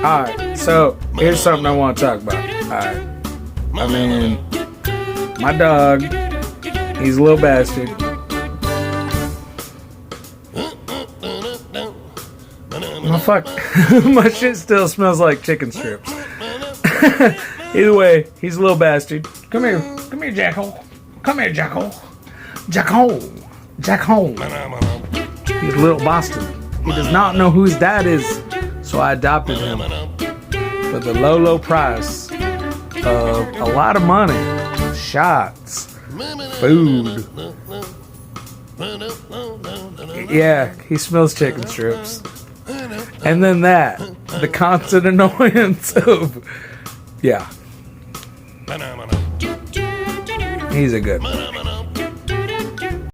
Alright, so here's something I want to talk about. Alright. I mean, my dog, he's a little bastard. Oh, fuck. My shit still smells like chicken strips. Either way, he's a little bastard. Come here, Jackal. Come here, Jackal. Jackal. He's a little bastard. He does not know who his dad is, so I adopted him for the low price of a lot of money, shots, food. Yeah, he smells chicken strips. And then the constant annoyance of, yeah. He's a good one.